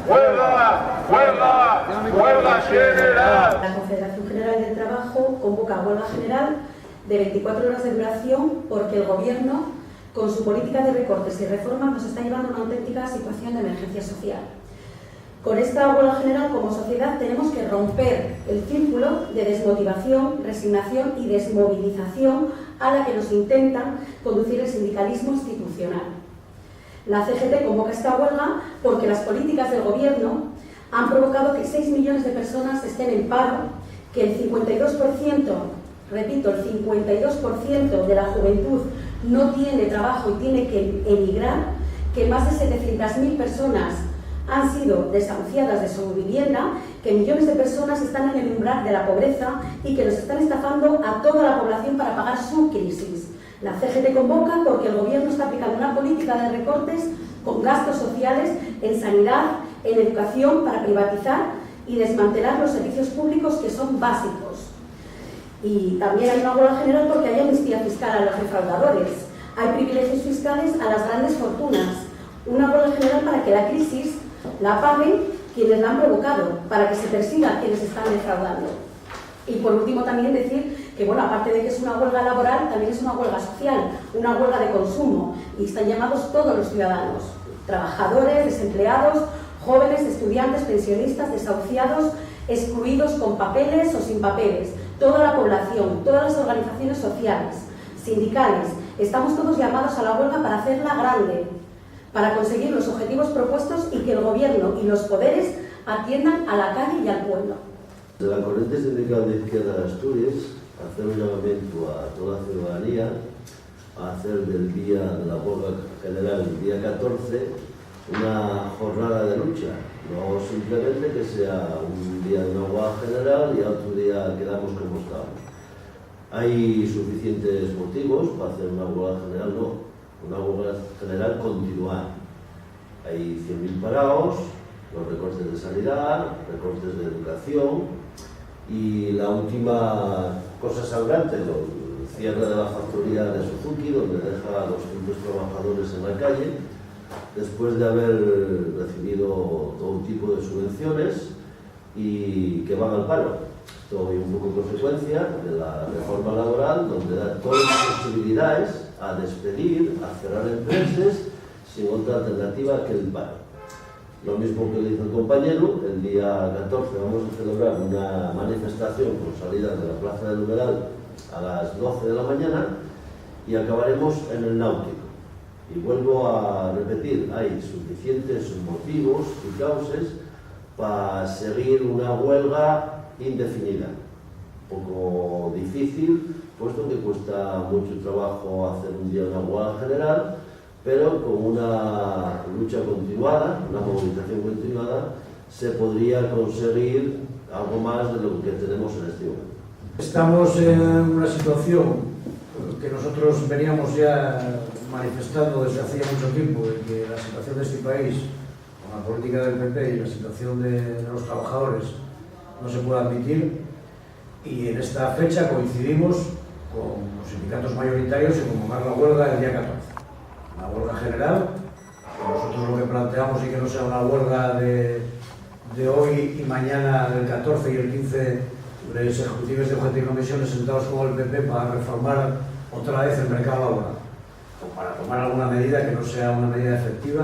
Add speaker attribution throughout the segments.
Speaker 1: ¡Huelga! ¡Huelga! ¡Huelga general!
Speaker 2: La Confederación General del Trabajo convoca huelga general de 24 horas de duración porque el Gobierno, con su política de recortes y reformas, nos está llevando a una auténtica situación de emergencia social. Con esta huelga general, como sociedad, tenemos que romper el círculo de desmotivación, resignación y desmovilización a la que nos intenta conducir el sindicalismo institucional. La CGT convoca esta huelga porque las políticas del Gobierno han provocado que 6 millones de personas estén en paro, que el 52%, repito, el 52% de la juventud no tiene trabajo y tiene que emigrar, que más de 700.000 personas han sido desahuciadas de su vivienda, que millones de personas están en el umbral de la pobreza y que nos están estafando a toda la población para pagar su crisis. La CGT convoca porque el Gobierno está aplicando una política de recortes con gastos sociales en sanidad, en educación, para privatizar y desmantelar los servicios públicos que son básicos. Y también hay una huelga general porque hay amnistía fiscal a los defraudadores, hay privilegios fiscales a las grandes fortunas. Una huelga general para que la crisis la paguen quienes la han provocado, para que se persiga a quienes están defraudando. Y por último también decir que, bueno, aparte de que es una huelga laboral, también es una huelga social, una huelga de consumo, y están llamados todos los ciudadanos, trabajadores, desempleados, jóvenes, estudiantes, pensionistas, desahuciados, excluidos con papeles o sin papeles, toda la población, todas las organizaciones sociales, sindicales, estamos todos llamados a la huelga para hacerla grande, para conseguir los objetivos propuestos y que el Gobierno y los poderes atiendan a la calle y al pueblo.
Speaker 3: De la Corriente Sindical de Izquierda de Asturias, hacer un llamamiento a toda la ciudadanía a hacer del día de la huelga general, el día 14, una jornada de lucha, no simplemente que sea un día de una huelga general y otro día quedamos como estamos. Hay suficientes motivos para hacer una huelga general, no. Una huelga general continuar. Hay 100.000 parados, los recortes de sanidad, recortes de educación y la última cosa sangrante, el cierre de la factoría de Suzuki, donde deja a 200 trabajadores en la calle, después de haber recibido todo tipo de subvenciones y que van al paro. Esto es un poco consecuencia de la reforma laboral, donde da todas las posibilidades a despedir, a cerrar empresas sin otra alternativa que el paro. Lo mismo que le hizo el compañero, el día 14 vamos a celebrar una manifestación con salida de la Plaza del Numeral a las 12 de la mañana y acabaremos en el Náutico. Y vuelvo a repetir, hay suficientes motivos y causas para seguir una huelga indefinida. Un poco difícil, puesto que cuesta mucho trabajo hacer un día una huelga general, pero con una lucha continuada, una movilización continuada, se podría conseguir algo más de lo que tenemos en este momento.
Speaker 4: Estamos en una situación que nosotros veníamos ya manifestando desde hacía mucho tiempo, de que la situación de este país, con la política del PP y la situación de los trabajadores, no se puede admitir, y en esta fecha coincidimos con los sindicatos mayoritarios en convocar la huelga el día 14. Una huelga general, que nosotros lo que planteamos y que no sea una huelga de hoy y mañana, del 14 y el 15, de los ejecutivos de UGT y comisiones sentados con el PP para reformar otra vez el mercado laboral, o para tomar alguna medida que no sea una medida efectiva,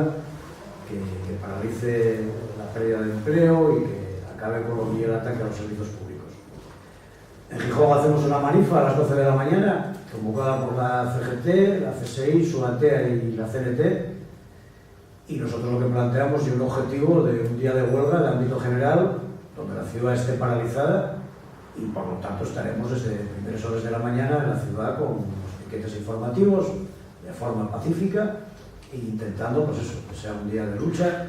Speaker 4: que paralice la pérdida de empleo y que acabe con el ataque a los servicios públicos. En Gijón hacemos una manifa a las 12 de la mañana, convocada por la CGT, la CSI, SUATEA y la CNT, y nosotros lo que planteamos es un objetivo de un día de huelga de ámbito general, donde la ciudad esté paralizada, y por lo tanto estaremos desde primeras horas de la mañana en la ciudad con los piquetes informativos, de forma pacífica, e intentando, pues eso, que sea un día de lucha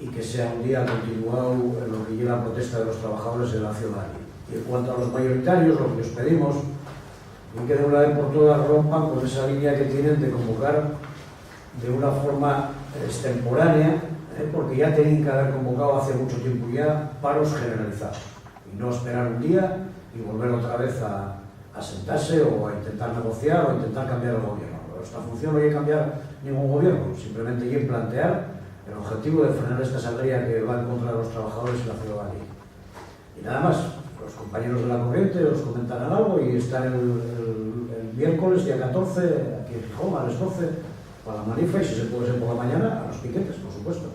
Speaker 4: y que sea un día continuado en lo que lleva la protesta de los trabajadores y de la ciudadanía. Y en cuanto a los mayoritarios, lo que os pedimos es que de una vez por todas rompan con esa línea que tienen de convocar de una forma extemporánea, porque ya tienen que haber convocado hace mucho tiempo ya paros generalizados y no esperar un día y volver otra vez a sentarse o a intentar negociar o a intentar cambiar el gobierno. Nuestra función no es cambiar ningún gobierno, simplemente es plantear el objetivo de frenar esta sangría que va en contra de los trabajadores y la ciudadanía. Y nada más, los compañeros de la corriente os comentarán algo y están el miércoles, día 14, aquí en Gijón, a las 12, para la manifa, y si se puede ser por la mañana, a los piquetes, por supuesto.